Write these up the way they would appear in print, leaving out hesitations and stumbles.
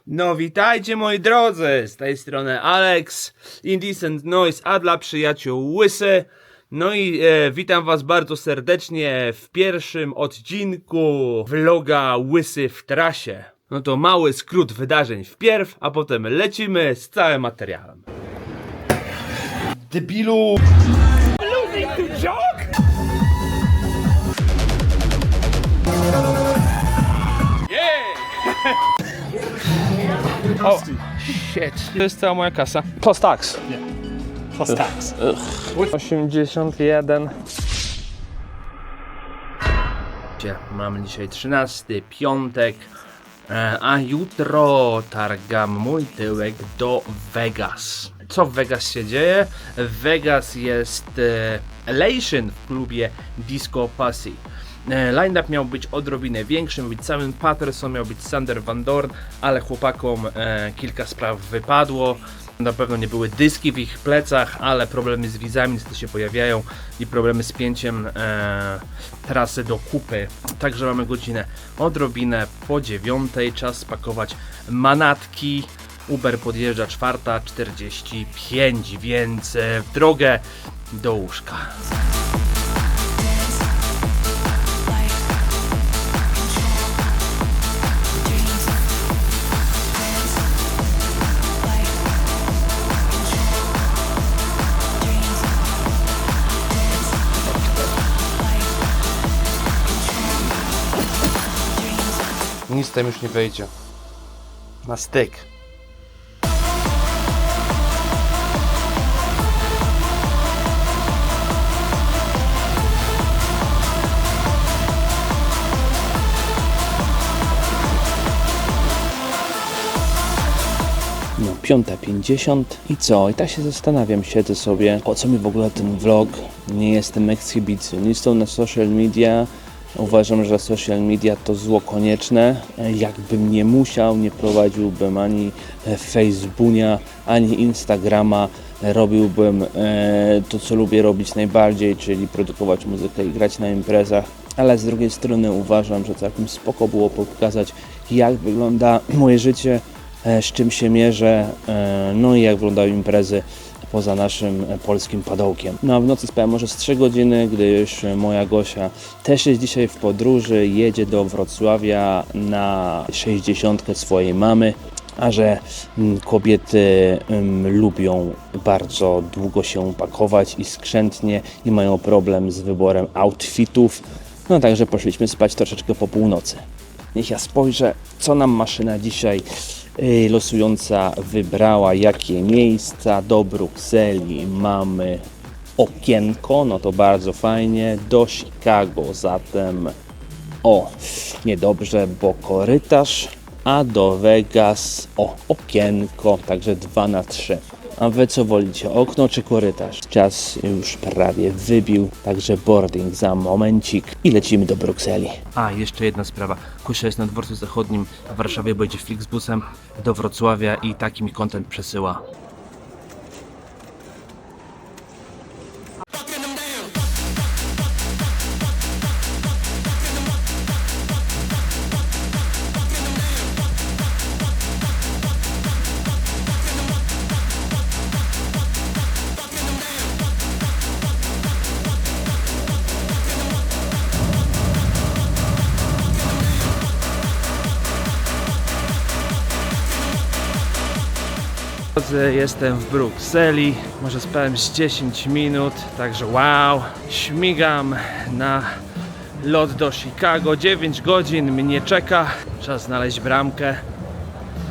No witajcie moi drodzy, z tej strony Alex, Indecent Noise, a dla przyjaciół Łysy. No i witam was bardzo serdecznie w pierwszym odcinku vloga Łysy w trasie. No to mały skrót wydarzeń wpierw, a potem lecimy z całym materiałem. Debilu! Losing to joke? Oh, shit. To jest cała moja kasa. Plus tax. Yeah. Plus tax. 81. Mamy dzisiaj 13 piątek, a jutro targam mój tyłek do Vegas. Co w Vegas się dzieje? W Vegas jest Elation w klubie Disco Passy. Line-up miał być odrobinę większy, miał być Simon Patterson, miał być Sander Van Dorn, ale chłopakom kilka spraw wypadło. Na pewno nie były dyski w ich plecach, ale problemy z wizami niestety się pojawiają i problemy z pięciem trasy do kupy. Także mamy godzinę odrobinę po 9, czas spakować manatki. Uber podjeżdża 4:45, więc w drogę do łóżka. Nic tam już nie wejdzie. Na styk. No, 5:50 i co? I tak się zastanawiam, siedzę sobie, po co mi w ogóle ten vlog? Nie jestem ekshibicjonistą na social media. Uważam, że social media to zło konieczne. Jakbym nie musiał, nie prowadziłbym ani Facebooka, ani Instagrama. Robiłbym to, co lubię robić najbardziej, czyli produkować muzykę i grać na imprezach. Ale z drugiej strony uważam, że całkiem spoko było pokazać, jak wygląda moje życie, z czym się mierzę, no i jak wyglądają imprezy poza naszym polskim padołkiem. No a w nocy spałem może z 3 godziny, gdyż moja Gosia też jest dzisiaj w podróży, jedzie do Wrocławia na 60 swojej mamy, a że kobiety lubią bardzo długo się pakować i skrzętnie i mają problem z wyborem outfitów, no także poszliśmy spać troszeczkę po północy. Niech ja spojrzę, co nam maszyna dzisiaj losująca wybrała, jakie miejsca. Do Brukseli mamy okienko, no to bardzo fajnie. Do Chicago zatem niedobrze, bo korytarz, a do Vegas okienko, także 2/3. A wy co wolicie, okno czy korytarz? Czas już prawie wybił, także boarding za momencik i lecimy do Brukseli. A, jeszcze jedna sprawa. Kusia jest na dworcu zachodnim w Warszawie, bo jedzie Flixbusem do Wrocławia i taki mi content przesyła. Jestem w Brukseli, może spałem z 10 minut, także wow, śmigam na lot do Chicago, 9 godzin mnie czeka, czas znaleźć bramkę.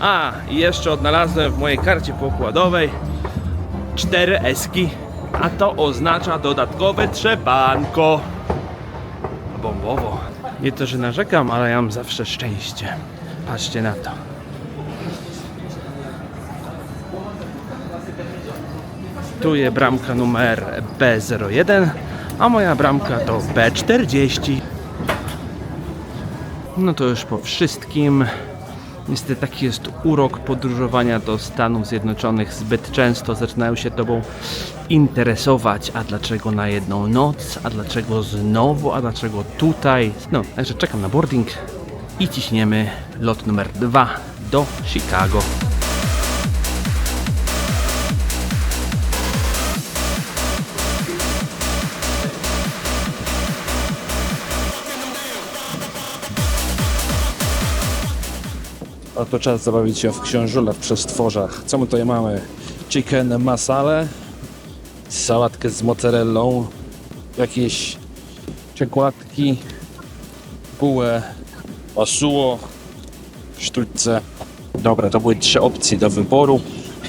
A, i jeszcze odnalazłem w mojej karcie pokładowej 4 eski, a to oznacza dodatkowe trzebanko. Bombowo. Nie to, że narzekam, ale ja mam zawsze szczęście. Patrzcie na to. Tu jest bramka numer B01, a moja bramka to B40. No to już po wszystkim. Niestety taki jest urok podróżowania do Stanów Zjednoczonych. Zbyt często zaczynają się tobą interesować, a dlaczego na jedną noc, a dlaczego znowu, a dlaczego tutaj. No, także czekam na boarding i ciśniemy lot numer 2 do Chicago. Oto czas zabawić się w książule w przestworzach. Co my tutaj mamy? Chicken masale, sałatkę z mozzarellą, jakieś czekoladki, bułę, masuło, sztućce. Dobra, to były 3 opcje do wyboru.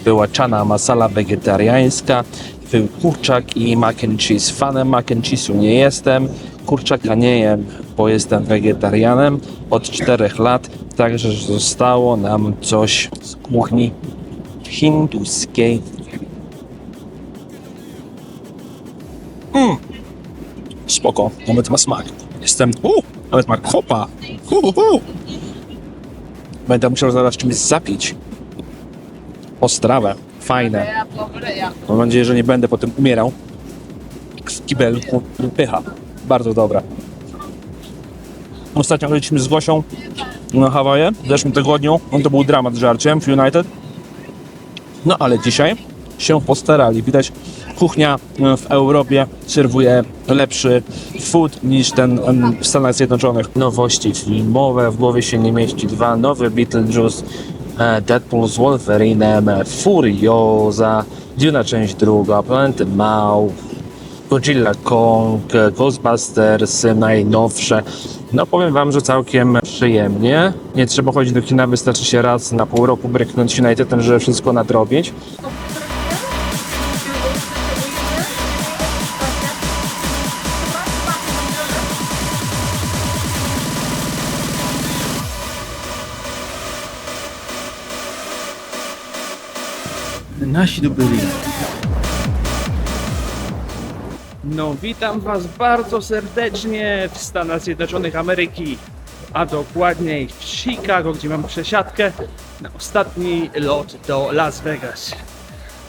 Była czana masala wegetariańska, był kurczak i mac and cheese. Fanem mac and cheese'u nie jestem, kurczaka nie jem, bo jestem wegetarianem od 4 lat, także zostało nam coś z kuchni hinduskiej. Spoko, nawet ma smak. Nawet ma kopa. Będę musiał zaraz czymś zapić. Ostrawę, fajne. Mam nadzieję, że nie będę potem umierał w kibelku pycha. Bardzo dobre. Ostatnio chodziliśmy z Gosią na Hawaje w zeszłym tygodniu. To był dramat z żarciem w United. No ale dzisiaj się postarali. Widać, kuchnia w Europie serwuje lepszy food niż ten w Stanach Zjednoczonych. Nowości filmowe, w głowie się nie mieści 2. Nowy Beetlejuice, Deadpool z Wolverinem, Furiosa, Duna część 2, Planety Małp, Godzilla Kong, Ghostbusters najnowsze. No powiem wam, że całkiem przyjemnie. Nie trzeba chodzić do kina, wystarczy się raz na pół roku bryknąć Unitedem, żeby wszystko nadrobić. Nasi tu byli. No, witam was bardzo serdecznie w Stanach Zjednoczonych Ameryki, a dokładniej w Chicago, gdzie mam przesiadkę na ostatni lot do Las Vegas.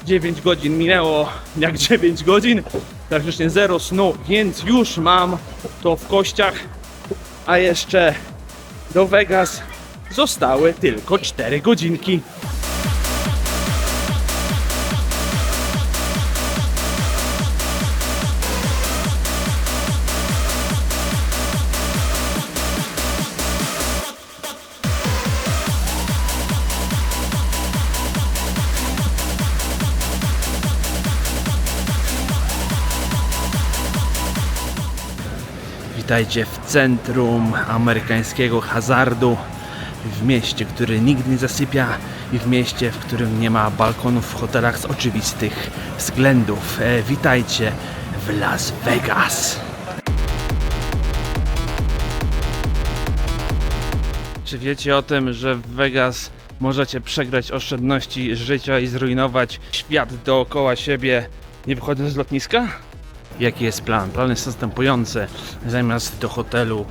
9 godzin minęło, jak 9 godzin, praktycznie zero snu, więc już mam to w kościach, a jeszcze do Vegas zostały tylko 4 godzinki. Witajcie w centrum amerykańskiego hazardu, w mieście, które nigdy nie zasypia i w mieście, w którym nie ma balkonów w hotelach z oczywistych względów. Witajcie w Las Vegas. Czy wiecie o tym, że w Vegas możecie przegrać oszczędności życia i zrujnować świat dookoła siebie, nie wychodząc z lotniska? Jaki jest plan? Plan jest następujący. Zamiast do hotelu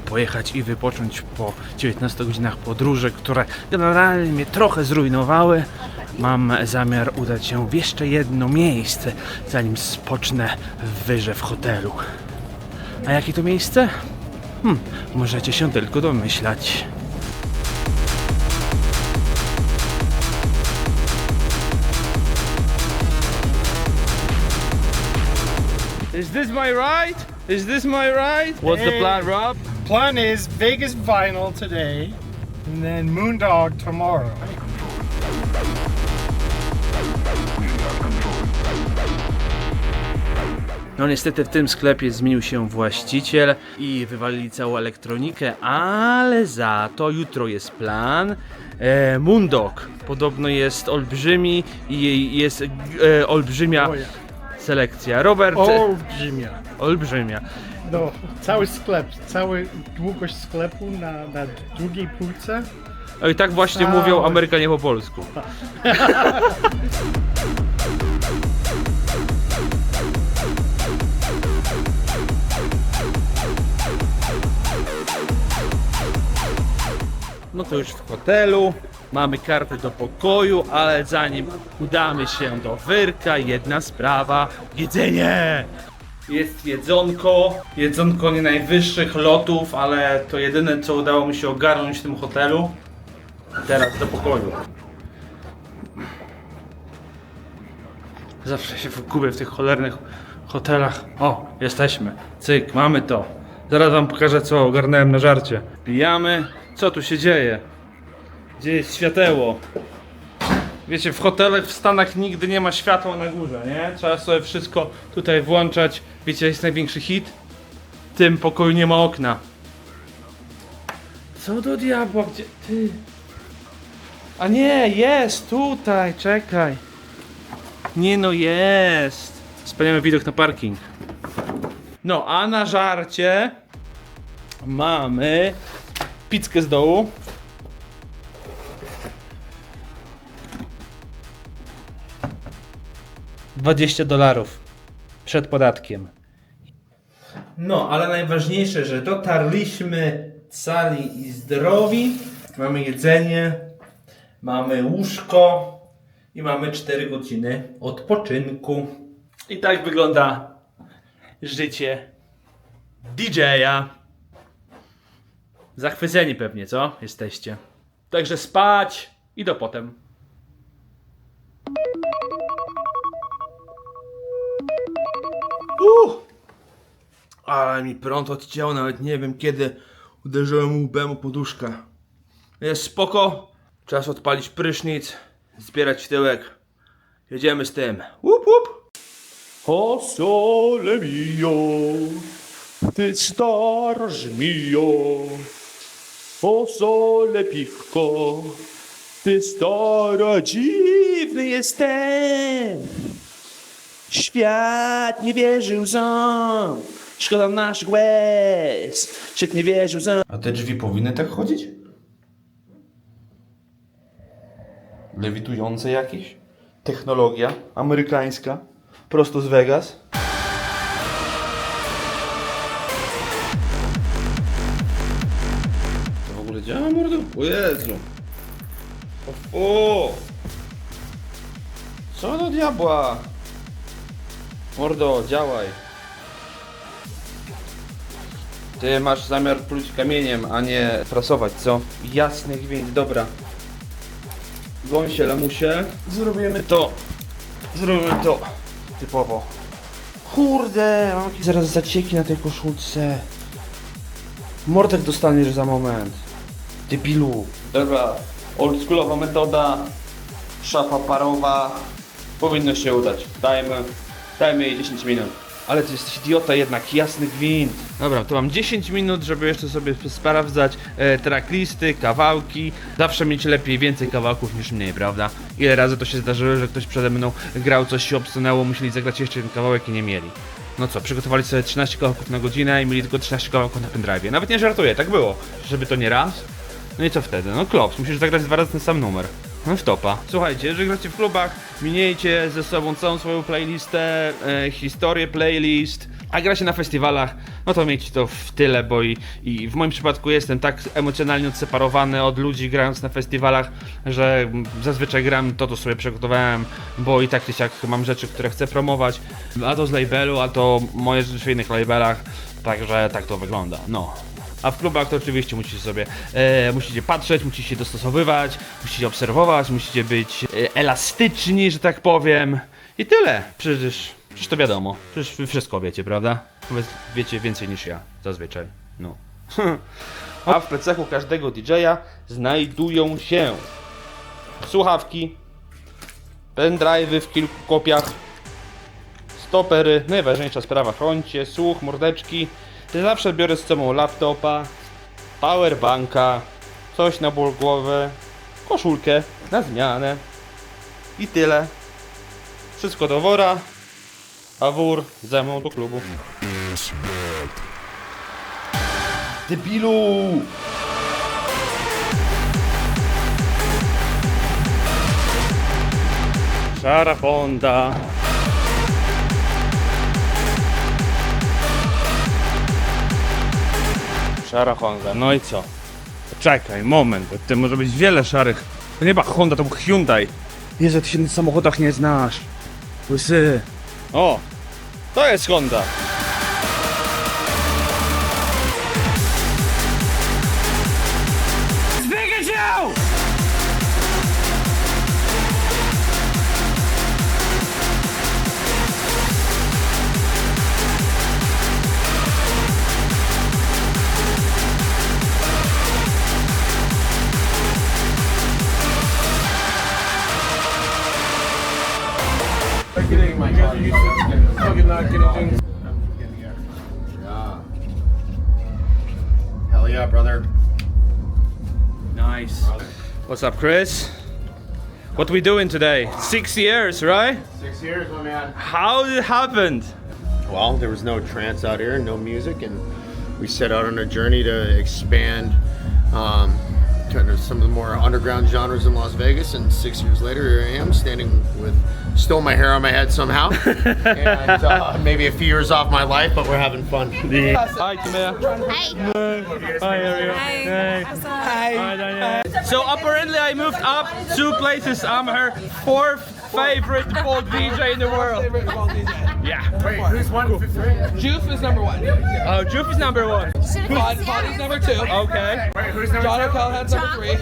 pojechać i wypocząć po 19 godzinach podróży, które generalnie mnie trochę zrujnowały, mam zamiar udać się w jeszcze jedno miejsce, zanim spocznę wyżej w hotelu. A jakie to miejsce? Możecie się tylko domyślać. Is this my ride? Is this my ride? What's the plan, Rob? Plan is Vegas Vinyl today, and then Moondog tomorrow. No niestety w tym sklepie zmienił się właściciel i wywalili całą elektronikę, ale za to jutro jest plan. Moondog podobno jest olbrzymi i jest olbrzymia selekcja. Robert... Olbrzymia. No, cały sklep, cała długość sklepu na drugiej półce. No i tak właśnie mówią Amerykanie po polsku. No to już w hotelu, mamy kartę do pokoju, ale zanim udamy się do Wyrka, jedna sprawa, jedzenie! Jest jedzonko nie najwyższych lotów, ale to jedyne co udało mi się ogarnąć w tym hotelu. Teraz do pokoju. Zawsze się gubię w tych cholernych hotelach. O, jesteśmy. Cyk, mamy to. Zaraz wam pokażę, co ogarnąłem na żarcie. Pijamy. Co tu się dzieje? Gdzie jest światełko? Wiecie, w hotelach w Stanach nigdy nie ma światła na górze, nie? Trzeba sobie wszystko tutaj włączać. Wiecie, jest największy hit? W tym pokoju nie ma okna. Co do diabła, gdzie ty? A nie, jest tutaj, czekaj. Nie no, jest. Wspaniały widok na parking. No, a na żarcie mamy pizzkę z dołu. $20 przed podatkiem. No, ale najważniejsze, że dotarliśmy cali i zdrowi. Mamy jedzenie, mamy łóżko i mamy 4 godziny odpoczynku. I tak wygląda życie DJ-a. Zachwyceni pewnie, co? Jesteście. Także spać i do potem. Ale mi prąd odciął, nawet nie wiem kiedy uderzyłem łbem o poduszkę. Jest spoko. Czas odpalić prysznic, zbierać tyłek. Jedziemy z tym. Łup, łup. O sole mio, ty stara żmijo. O sole piwko, ty stara dziwny jestem. Świat nie wierzył ząb, szkoda naszych łez. Świat nie wierzył ząb. A te drzwi powinny tak chodzić? Lewitujące jakieś? Technologia amerykańska, prosto z Vegas. To w ogóle działa, mordo? O Jezu. O! Co do diabła? Mordo, działaj. Ty masz zamiar pluć kamieniem, a nie prasować, co? Jasny gwint, dobra. Gąsie, lamusie. Zrobimy to. Zrobimy to. Typowo. Kurde, mam jakieś zaraz zacieki na tej koszulce. Mordek dostaniesz za moment. Debilu. Dobra, oldschoolowa metoda. Szafa parowa. Powinno się udać. Dajmy jej 10 minut. Ale ty jesteś idiota jednak, jasny gwint. Dobra, to mam 10 minut, żeby jeszcze sobie sprawdzać tracklisty, kawałki. Zawsze mieć lepiej więcej kawałków niż mniej, prawda? Ile razy to się zdarzyło, że ktoś przede mną grał, coś się obsunęło, musieli zagrać jeszcze jeden kawałek i nie mieli. No co, przygotowali sobie 13 kawałków na godzinę i mieli tylko 13 kawałków na pendrive'ie. Nawet nie żartuję, tak było. Żeby to nie raz. No i co wtedy? No klops, musisz zagrać 2 razy ten sam numer. No w topa. Słuchajcie, jeżeli gracie w klubach, miniejcie ze sobą całą swoją playlistę, historię playlist, a gracie na festiwalach, no to miejcie to w tyle, bo i w moim przypadku jestem tak emocjonalnie odseparowany od ludzi grając na festiwalach, że zazwyczaj gram to sobie przygotowałem, bo i tak czy siak mam rzeczy, które chcę promować, a to z labelu, a to moje rzeczy w innych labelach, także tak to wygląda, no. A w klubach to oczywiście musicie patrzeć, musicie się dostosowywać, musicie obserwować, musicie być elastyczni, że tak powiem. I tyle. Przecież to wiadomo. Przecież wy wszystko wiecie, prawda? Nawet wiecie więcej niż ja, zazwyczaj. No. A w plecaku każdego DJ-a znajdują się słuchawki, pendrive'y w kilku kopiach, stopery, najważniejsza sprawa, chroncie, słuch, mordeczki. Ja zawsze biorę z sobą laptopa, powerbanka, coś na ból głowy, koszulkę na zmianę i tyle. Wszystko do wora, a wór ze mną do klubu. Debilu! Szara Honda. Szara Honda, no i co? Czekaj, moment, to może być wiele szarych. To nie chyba Honda, to był Hyundai. Jezu, ty się na samochodach nie znasz. Łysy. O, to jest Honda. Zbiegaj się! Hell yeah, brother. Nice. What's up, Chris? What we doing today? 6 years, right? 6 years, my man. How it happened? Well, there was no trance out here, no music, and we set out on a journey to expand to some of the more underground genres in Las Vegas. And 6 years later, here I am, standing with still my hair on my head somehow, and maybe a few years off my life, but we're having fun. Hi, Tamea. Hey. Hi, Ariel. Hi. Hi, Daniel. So apparently I moved up 2 places. I'm her 4th favorite bald DJ in the world. Yeah. Wait, who's one? Juice is number 1. Oh, Joof is number 1. Body's number 2. Okay. Wait, who's number John two? O'Callaghan's number 3.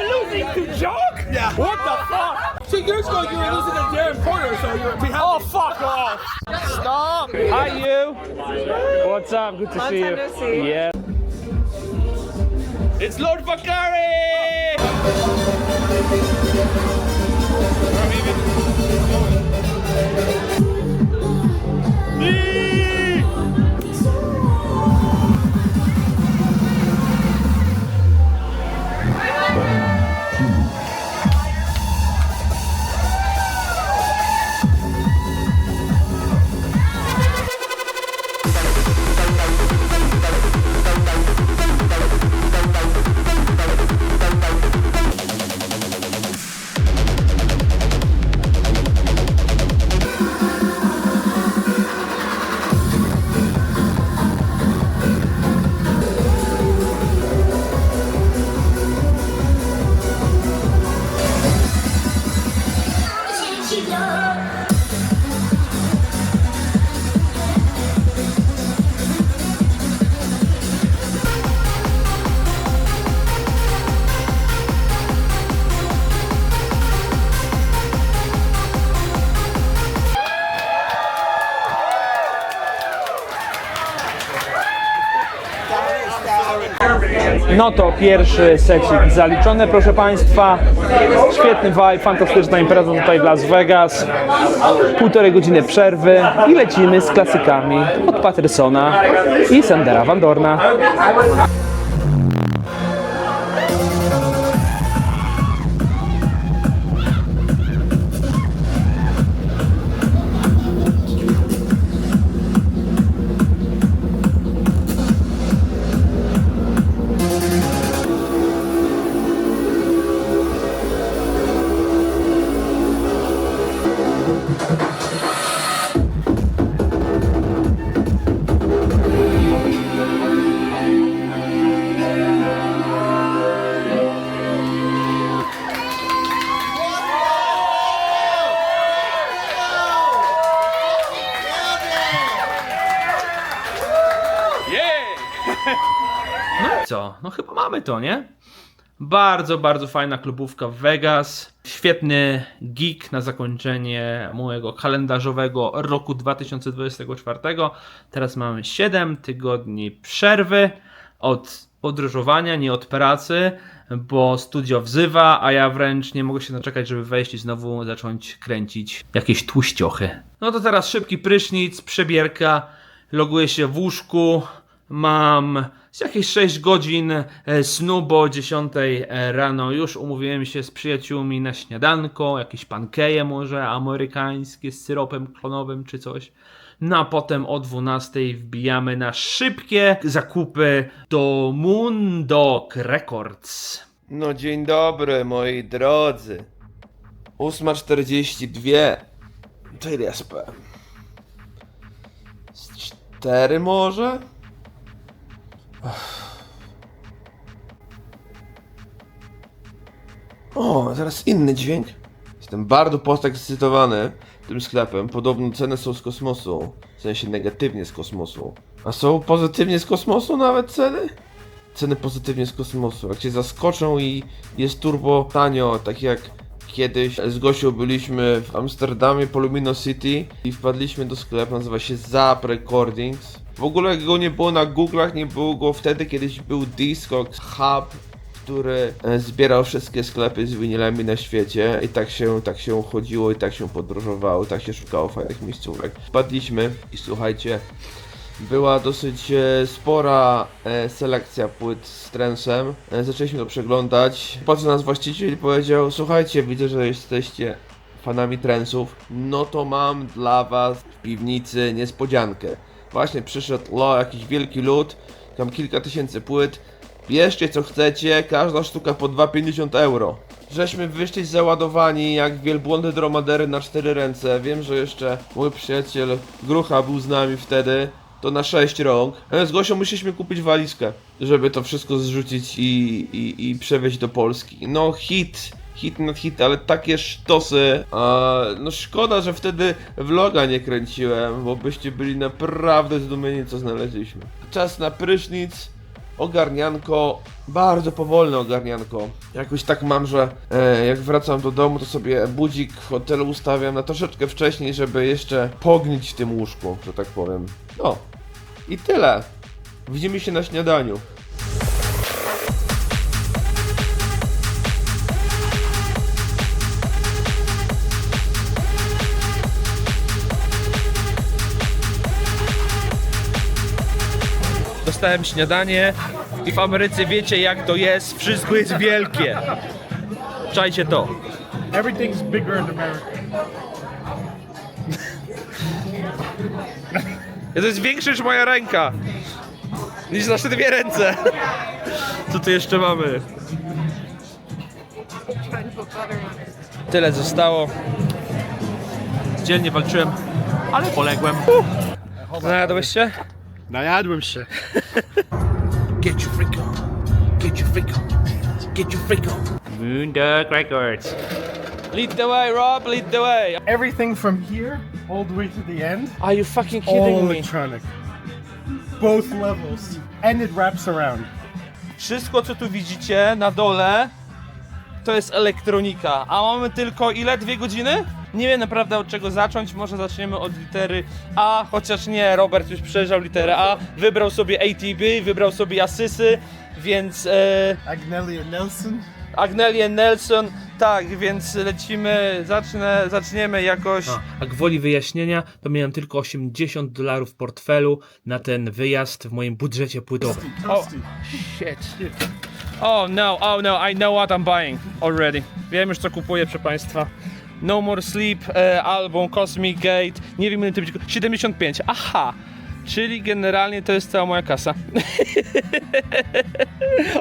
Losing to Jock? Yeah. What the fuck? 2 years ago, you were losing to Darren Porter, so you're behind. Oh, fuck off! Stop! Hi, you. What's up? Good to see you. time no see. Yeah. It's Lord Bakari! No to pierwszy secik zaliczony, proszę Państwa. Świetny vibe, fantastyczna impreza tutaj w Las Vegas. 1,5 godziny przerwy i lecimy z klasykami od Pattersona i Sandera Van Dorna. No i co? No chyba mamy to, nie? Bardzo, bardzo fajna klubówka w Vegas. Świetny gig na zakończenie mojego kalendarzowego roku 2024. Teraz mamy 7 tygodni przerwy od podróżowania, nie od pracy, bo studio wzywa, a ja wręcz nie mogę się doczekać, żeby wejść i znowu zacząć kręcić jakieś tłuściochy. No to teraz szybki prysznic, przebierka, loguję się w łóżku. Mam jakieś 6 godzin snu, bo o 10 rano już umówiłem się z przyjaciółmi na śniadanko, jakieś pankeje może amerykańskie z syropem klonowym czy coś. No a potem o 12 wbijamy na szybkie zakupy do Moondog Records. No dzień dobry moi drodzy. 8:42. To ile ja spałem? Z 4 może? O, teraz inny dźwięk. Jestem bardzo podekscytowany tym sklepem. Podobno ceny są z kosmosu. W sensie negatywnie z kosmosu. A są pozytywnie z kosmosu nawet ceny? Ceny pozytywnie z kosmosu. Jak cię zaskoczą i jest turbo tanio, tak jak kiedyś z Gosią byliśmy w Amsterdamie po Lumino City i wpadliśmy do sklepu, nazywa się Zap Recordings. W ogóle go nie było na Google'ach, nie było go wtedy, kiedyś był Discogs Hub który zbierał wszystkie sklepy z winylami na świecie i tak się chodziło, i tak się podróżowało, i tak się szukało fajnych miejscówek. Wpadliśmy i słuchajcie, była dosyć spora selekcja płyt z Trensem. Zaczęliśmy to przeglądać. Patrzył nas właściciel i powiedział: słuchajcie, widzę, że jesteście fanami Trensów, no to mam dla was w piwnicy niespodziankę. Właśnie przyszedł jakiś wielki lud, tam kilka tysięcy płyt. Bierzcie co chcecie, każda sztuka po 2,50 euro. Żeśmy wyszli załadowani jak wielbłądy dromadery na 4 ręce. Wiem, że jeszcze mój przyjaciel Grucha był z nami wtedy. To na 6 rąk. Z Gosią musieliśmy kupić walizkę, żeby to wszystko zrzucić i przewieźć do Polski. No hit nad hit, ale takie sztosy. No szkoda, że wtedy vloga nie kręciłem, bo byście byli naprawdę zdumieni, co znaleźliśmy. Czas na prysznic, ogarnianko, bardzo powolne ogarnianko. Jakoś tak mam, że jak wracam do domu, to sobie budzik w hotelu ustawiam na troszeczkę wcześniej, żeby jeszcze pognić w tym łóżku, że tak powiem. No i tyle. Widzimy się na śniadaniu. Dostałem śniadanie i w Ameryce wiecie jak to jest, wszystko jest wielkie. Czajcie to. Everything's bigger in America. To jest większe niż moja ręka. Niż nasze 2 ręce. Co tu jeszcze mamy? Tyle zostało. Dzielnie walczyłem, ale poległem. Najadłeś się? Najadłem się. Get your freak on. Get your freak on. Get your freak on. Moondog Records. Lead the way, Rob. Lead the way. Everything from here all the way to the end, Are you fucking all kidding me? electronic. Both levels. And it wraps around. Wszystko co tu widzicie na dole to jest elektronika, a mamy tylko ile? 2 godziny? Nie wiem naprawdę od czego zacząć, może zaczniemy od litery A, chociaż nie, Robert już przejrzał literę A, wybrał sobie ATB, wybrał sobie Asysy, więc Agnelia Nelson. Agnelia Nelson, tak, więc lecimy, zaczniemy jakoś. A gwoli wyjaśnienia, to miałem tylko $80 w portfelu na ten wyjazd w moim budżecie płytowym. Toasty. Shit. Oh no, I know what I'm buying already. Wiem już co kupuję, proszę Państwa. No More Sleep, album Cosmic Gate, nie wiem ile to będzie, 75, aha! Czyli generalnie to jest cała moja kasa.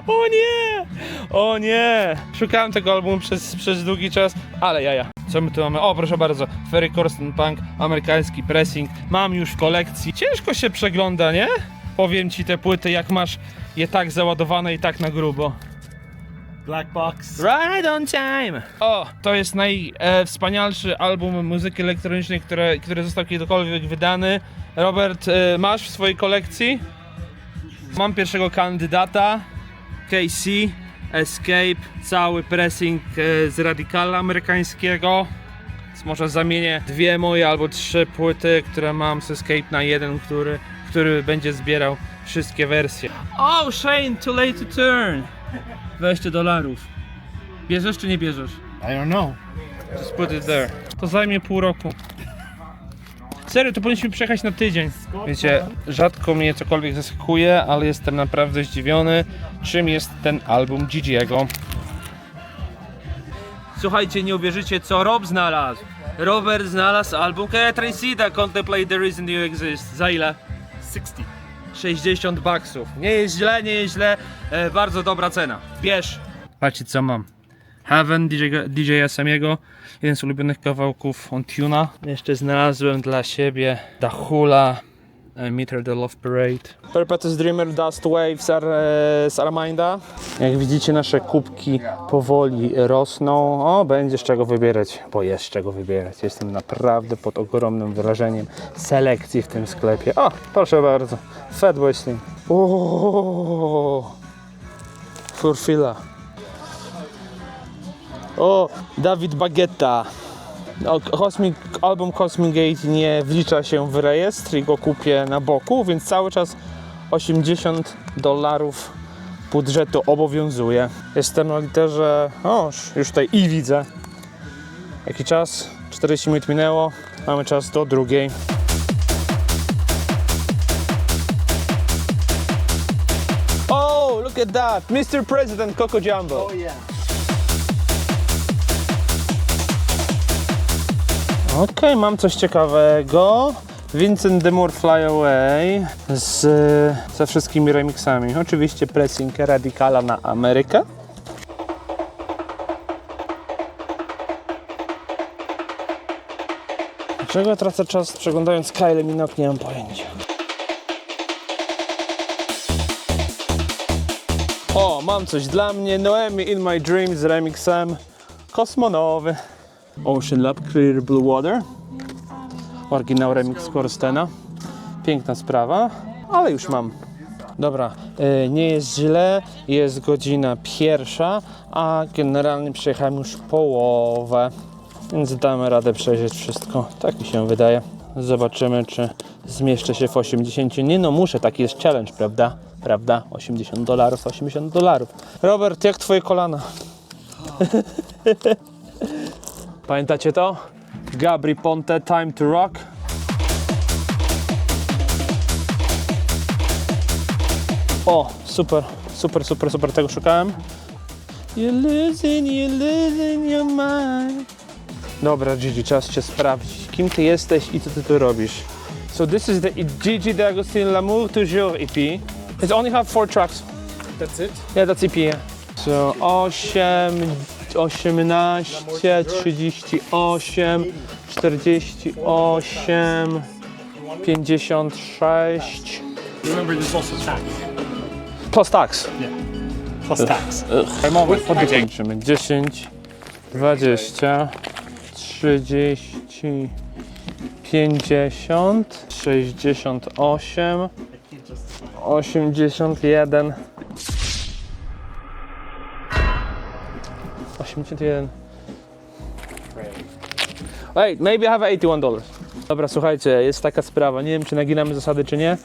O nie! O nie! Szukałem tego albumu przez długi czas, ale jaja. Co my tu mamy? O, proszę bardzo, Ferry Corsten Punk, amerykański pressing. Mam już w kolekcji. Ciężko się przegląda, nie? Powiem ci te płyty, jak masz je tak załadowane i tak na grubo. Black Box. Right on time! O, to jest najwspanialszy album muzyki elektronicznej, który został kiedykolwiek wydany. Robert, masz w swojej kolekcji? Mam pierwszego kandydata, KC, Escape, cały pressing z Radicala amerykańskiego. Więc może zamienię 2 moje albo 3 płyty, które mam z Escape na jeden, który będzie zbierał wszystkie wersje. Oh Shane, too late to turn! $20. Bierzesz czy nie bierzesz? I don't know. Just put it there. To zajmie pół roku. Serio, to powinniśmy przejechać na tydzień. Wiecie, rzadko mnie cokolwiek zaskakuje, ale jestem naprawdę zdziwiony, czym jest ten album Gigiego. Słuchajcie, nie uwierzycie, co Rob znalazł. Robert znalazł album Tracida, Contemplate the Reason You Exist. Za ile? 60 baksów. Nie jest źle, bardzo dobra cena. Bierz. Patrzcie co mam. Heaven DJ Asamiego, jeden z ulubionych kawałków on Tuna. Jeszcze znalazłem dla siebie Dahula, Meter the Love Parade. Perpetuous Dreamer, Dust Waves z Arminda. Jak widzicie, nasze kubki powoli rosną. O, będzie z czego wybierać, bo jest z czego wybierać. Jestem naprawdę pod ogromnym wrażeniem selekcji w tym sklepie. O, proszę bardzo, Fatboy Slim. Furfila. O, David Baguetta. No, album Cosmic Gate nie wlicza się w rejestr i go kupię na boku, więc cały czas $80 budżetu obowiązuje. Jestem na literze, o, już tutaj I widzę. Jaki czas? 40 minut minęło, mamy czas do drugiej. Oh, look at that! Mr. President Coco Jumbo. Oh, yeah. Okej, mam coś ciekawego. Vincent Demore Fly Away ze wszystkimi remixami. Oczywiście pressing Radicala na Amerykę. Dlaczego ja tracę czas przeglądając Kylie Minogue? Nie mam pojęcia. O, mam coś dla mnie. Noemi in My Dreams z remixem kosmonowy. Ocean Lab Clear Blue Water. Oryginał remix Korstena. Piękna sprawa, ale już mam. Dobra, nie jest źle, jest godzina 1, a generalnie przejechałem już połowę, więc damy radę przejrzeć wszystko, tak mi się wydaje. Zobaczymy, czy zmieszczę się w 80. Nie no, muszę, taki jest challenge, prawda? Prawda? $80, $80. Robert, jak twoje kolana? Pamiętacie to? Gabry Ponte, Time to Rock. O, super, super, super, super, tego szukałem. You're losing your mind. Dobra, Gigi, czas cię sprawdzić. Kim ty jesteś i co ty tu robisz? So this is the Gigi D'Agostino L'amour toujours EP. It only have 4 tracks. That's it? Yeah, that's EP, yeah. So 8, 18, 38, 48, 56. Remember, there's also tax. Plus tax. Plus tax. Moment, podliczymy. 10, 20, 30, 50, 68, 81. 81. Wait, maybe I have $81. Dobra, słuchajcie, jest taka sprawa, nie wiem czy naginamy zasady czy nie,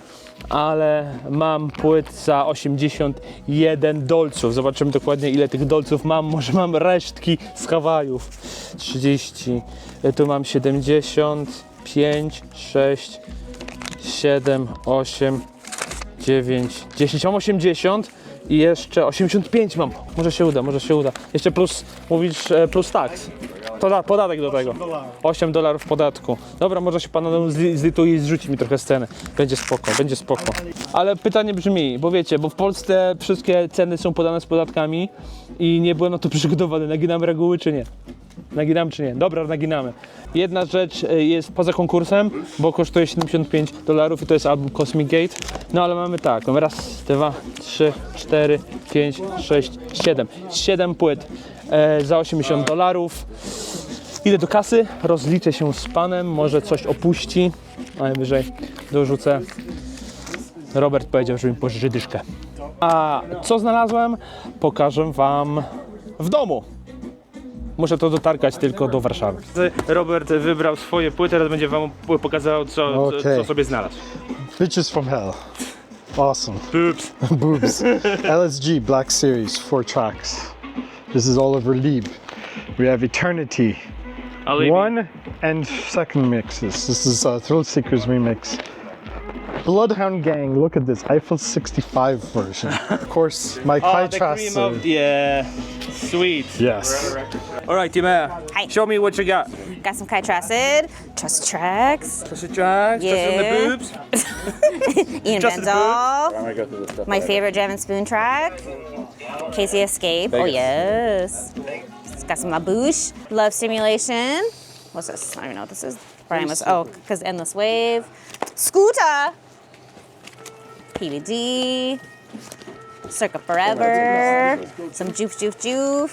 ale mam płyt za 81 dolców. Zobaczymy dokładnie ile tych dolców mam, może mam resztki z Hawajów. 30, tu mam 75, 6, 7, 8, 9, 10, mam 80 i jeszcze 85 mam. Może się uda, może się uda. Jeszcze plus, mówisz, plus tax. Podatek do tego. $8 podatku. Dobra, może się pan zlituje i zrzuci mi trochę sceny. Będzie spoko, będzie spoko. Ale pytanie brzmi, bo wiecie, bo w Polsce wszystkie ceny są podane z podatkami i nie byłem na to przygotowany. Naginamy reguły czy nie? Naginamy czy nie? Dobra, naginamy. Jedna rzecz jest poza konkursem, bo kosztuje $75 i to jest album Cosmic Gate. No ale mamy tak, raz, 2, 3, 4, 5, 6, 7. 7 płyt za $80. Idę do kasy, rozliczę się z panem, może coś opuści, a najwyżej dorzucę. Robert powiedział, że mi pożyczy dyszkę. A co znalazłem? Pokażę wam w domu. Muszę to dotargać tylko do Warszawy. Robert wybrał swoje płyty, teraz będzie wam pokazał, co sobie znalazł. Bitches from Hell. Awesome. Boobs. Boobs. LSG Black Series, 4 tracks. This is Oliver Lieb. We have Eternity. One and second mixes. This is Thrill Seekers remix. Bloodhound Gang, look at this, Eiffel 65 version. Of course, my Kai Trask. Yeah, sweet. Yes. All right, Timea, Hi. show me what you got. Got some Kai Tracid, Trust Tracks, Trust the tracks, Yeah. trust the boobs. Ian Trust the Vendall, my favorite Jam and Spoon track, Casey Escape, oh yes. It's got some Labouche, Love Simulation. What's this? I don't even know what this is. Brian was, because Endless Wave. Scooter, PVD, Circa Forever, some Joof,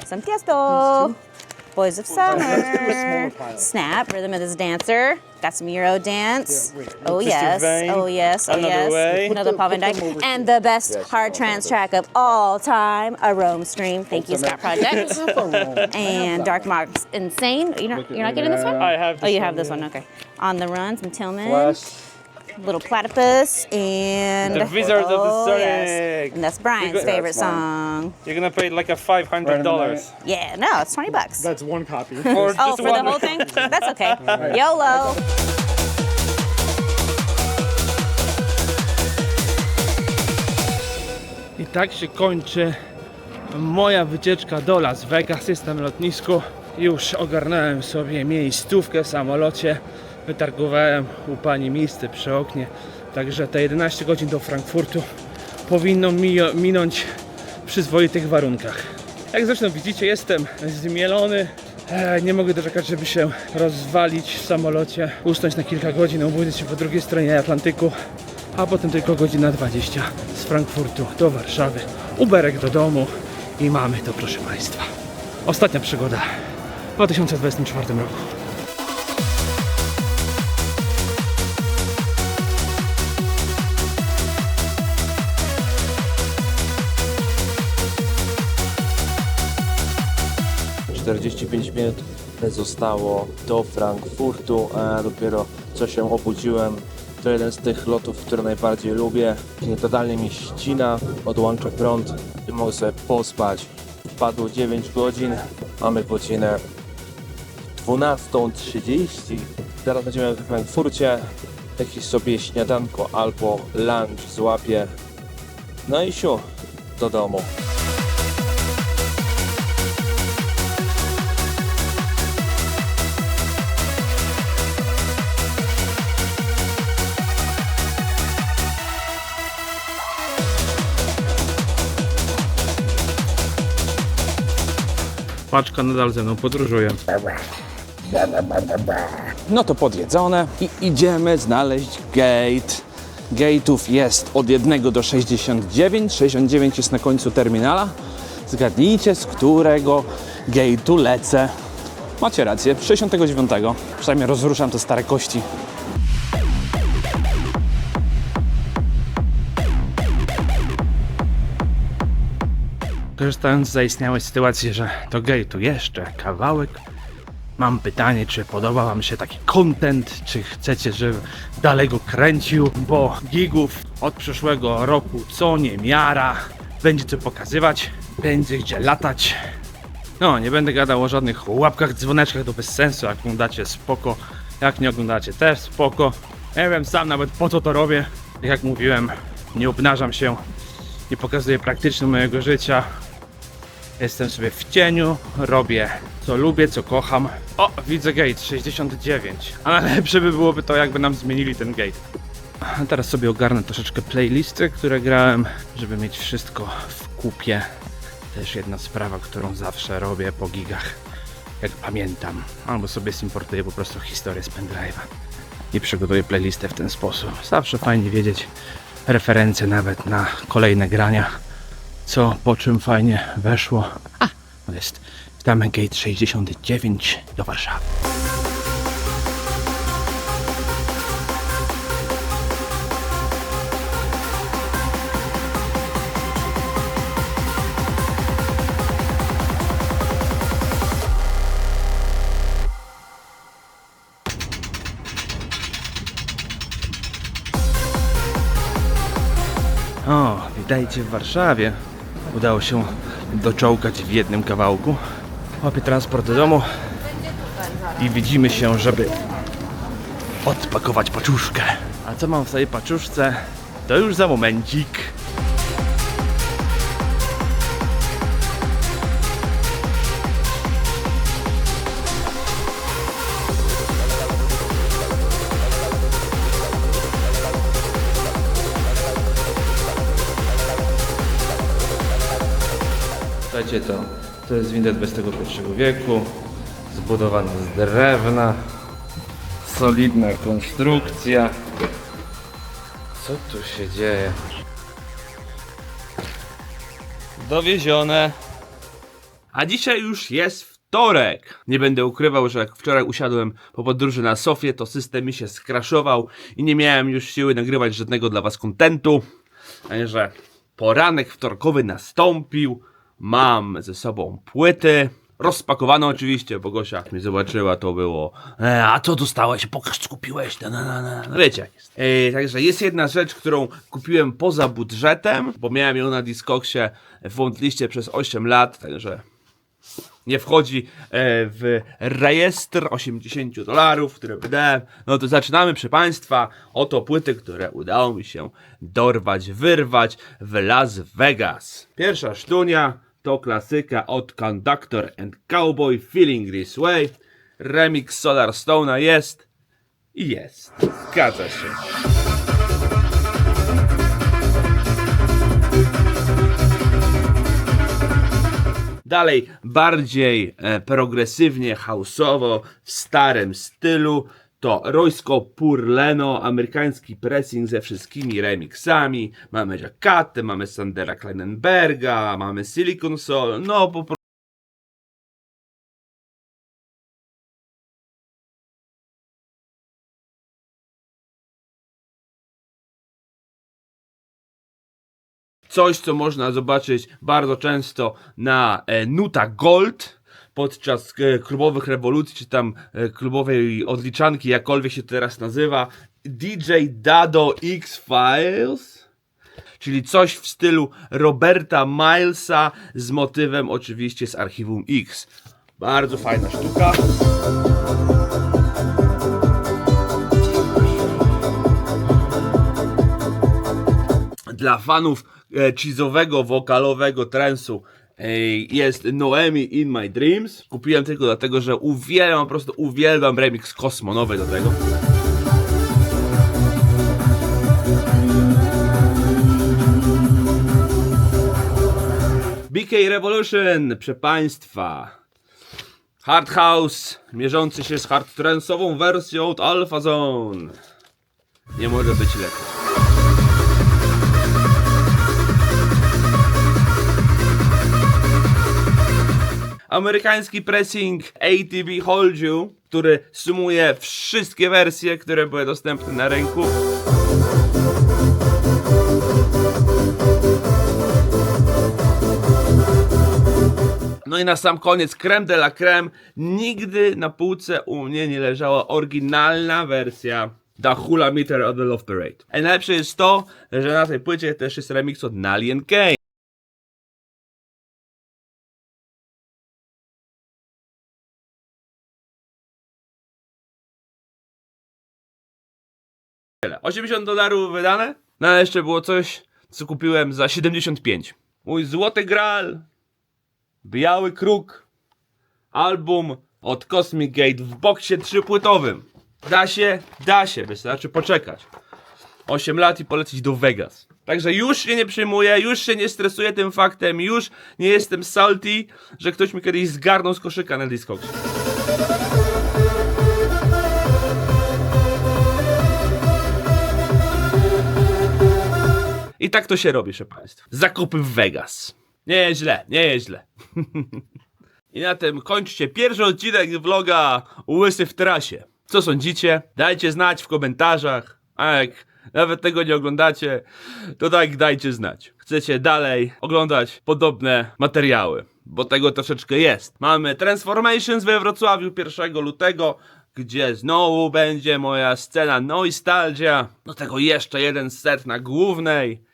some Tiesto, Boys of Summer, Snap, Rhythm of This Dancer, got some Euro Dance, oh yes, Vane, oh yes, oh Another yes, Way. another Paul Van Dyke, and the best hard trance track of all time, A Rome Stream, thank you Scott Project, and Dark Marks Insane, you're not getting this one? I have this Oh, you one, have this one, okay. On the Run, some Tillman. Flash. little platypus, and The Wizards of the oh, Zodiac. yes. And that's Brian's Yeah, favorite song. You're gonna pay like a $500 Yeah, no, it's $20. That's one copy. for Oh, just for the one. whole thing? That's okay. YOLO. I tak się kończy moja wycieczka do Las Vegas. Jestem na lotnisku. Już ogarnąłem sobie miejscówkę w samolocie. Wytargowałem u pani miejsce przy oknie. Także te 11 godzin do Frankfurtu powinno minąć w przyzwoitych warunkach. Jak zresztą widzicie, jestem zmielony. Nie mogę doczekać, żeby się rozwalić w samolocie, usnąć na kilka godzin, obudzić się po drugiej stronie Atlantyku, a potem tylko godzina 20 z Frankfurtu do Warszawy, Uberek do domu i mamy to, proszę Państwa. Ostatnia przygoda w 2024 roku. minut zostało do Frankfurtu, a dopiero co się obudziłem. To jeden z tych lotów, które najbardziej lubię. Totalnie mi ścina, odłącza prąd i mogę sobie pospać. Wpadło 9 godzin, mamy godzinę 12:30. Zaraz będziemy w Frankfurcie. Jakieś sobie śniadanko albo lunch złapię. No i siu, do domu. Paczka nadal ze mną podróżuje. No to podjedzone i idziemy znaleźć gate. Gate'ów jest od 1 do 69. 69 jest na końcu terminala. Zgadnijcie, z którego gate'u lecę. Macie rację, 69. Przynajmniej rozruszam te stare kości. Korzystając z zaistniałej sytuacji, że do gate'u jeszcze kawałek, mam pytanie, czy podoba Wam się taki content, czy chcecie, żebym dalej go kręcił, bo gigów od przyszłego roku co niemiara, będzie co pokazywać, będzie gdzie latać. No, nie będę gadał o żadnych łapkach, dzwoneczkach, to bez sensu. Jak oglądacie, spoko, jak nie oglądacie, też spoko. Nie wiem sam nawet po co to robię. Jak mówiłem, nie obnażam się, nie pokazuję praktyczne mojego życia. Jestem sobie w cieniu, robię co lubię, co kocham. O, widzę gate 69, a najlepsze by byłoby to, jakby nam zmienili ten gate. A teraz sobie ogarnę troszeczkę playlisty, które grałem, żeby mieć wszystko w kupie. Też jedna sprawa, którą zawsze robię po gigach, jak pamiętam. Albo sobie zimportuję po prostu historię z pendrive'a i przygotuję playlistę w ten sposób. Zawsze fajnie wiedzieć referencje nawet na kolejne grania, co po czym fajnie weszło. A, to jest witamy gate 69 do Warszawy. O, witajcie w Warszawie. Udało się doczołgać w jednym kawałku. Łapię transport do domu i widzimy się, żeby odpakować paczuszkę. A co mam w tej paczuszce, to już za momencik. Słuchajcie, to jest winda XXI wieku, zbudowana z drewna, solidna konstrukcja. Co tu się dzieje? Dowiezione. A dzisiaj już jest wtorek. Nie będę ukrywał, że jak wczoraj usiadłem po podróży na sofie, to system mi się skraszował i nie miałem już siły nagrywać żadnego dla was kontentu. Także poranek wtorkowy nastąpił. Mam ze sobą płyty, Rozpakowane oczywiście, bo Gosia jak mnie zobaczyła, to było a co dostałeś? Pokaż co kupiłeś. No wiecie jak jest. Także jest jedna rzecz, którą kupiłem poza budżetem, bo miałem ją na Discogsie w wątliście przez 8 lat, także nie wchodzi w rejestr $80, które wydałem. No to zaczynamy, proszę Państwa, oto płyty, które udało mi się dorwać, wyrwać w Las Vegas. Pierwsza sztunia to klasyka od Conductor and Cowboy, Feeling This Way. Remix Solar Stone'a jest i jest. Zgadza się. Dalej, bardziej progresywnie, house'owo, w starym stylu, to Roysko Purleno, amerykański pressing ze wszystkimi remixami. Mamy Jackatę, mamy Sandera Kleinenberga, mamy Silicon Soul, no po prostu coś, co można zobaczyć bardzo często na Nuta Gold podczas klubowych rewolucji, czy tam klubowej odliczanki, jakkolwiek się to teraz nazywa. DJ Dado X-Files, czyli coś w stylu Roberta Milesa z motywem oczywiście z Archiwum X. Bardzo fajna sztuka. Dla fanów cheese'owego, wokalowego transu jest Noemi in My Dreams. Kupiłem tylko dlatego, że uwielbiam, po prostu uwielbiam remix kosmonowy do tego. BK Revolution, proszę Państwa. Hard House, mierzący się z hard trance'ową wersją od Alpha Zone. Nie może być lepiej. Amerykański pressing ATB Hold You, który sumuje wszystkie wersje, które były dostępne na rynku. No i na sam koniec creme de la creme. Nigdy na półce u mnie nie leżała oryginalna wersja The Hula Meter of the Love Parade. A najlepsze jest to, że na tej płycie też jest remix od Nalien Kane. $80 wydane. No ale jeszcze było coś, co kupiłem za 75. Mój złoty graal. Biały Kruk. Album od Cosmic Gate w boksie 3-płytowym. Da się, wystarczy poczekać. 8 lat i polecieć do Vegas. Także już się nie przejmuję, już się nie stresuję tym faktem, już nie jestem salty, że ktoś mi kiedyś zgarnął z koszyka na Discogsie. I tak to się robi, proszę Państwa. Zakupy w Vegas. Nie jest źle, nie jest źle. I na tym kończcie pierwszy odcinek vloga Łysy w trasie. Co sądzicie? Dajcie znać w komentarzach. A jak nawet tego nie oglądacie, to tak dajcie znać. Chcecie dalej oglądać podobne materiały, bo tego troszeczkę jest. Mamy Transformations we Wrocławiu 1 lutego, gdzie znowu będzie moja scena Nostalgia. Do tego jeszcze jeden set na głównej.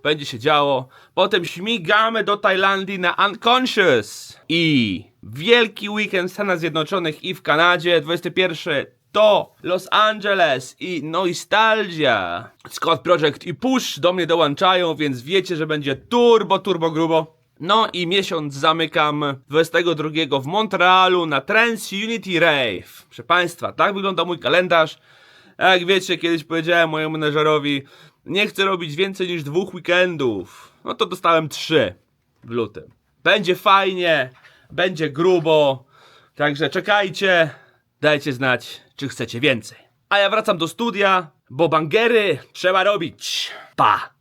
Będzie się działo. Potem śmigamy do Tajlandii na Unconscious. I wielki weekend w Stanach Zjednoczonych i w Kanadzie. 21 to Los Angeles i Nostalgia. Scott Project i Push do mnie dołączają, więc wiecie, że będzie turbo grubo. No i miesiąc zamykam 22 w Montrealu na Trance Unity Rave. Proszę Państwa, tak wygląda mój kalendarz. Jak wiecie, kiedyś powiedziałem mojemu menedżerowi, nie chcę robić więcej niż 2 weekendów. No to dostałem 3 w lutym. Będzie fajnie, będzie grubo. Także czekajcie, dajcie znać, czy chcecie więcej. A ja wracam do studia, bo bangery trzeba robić. Pa!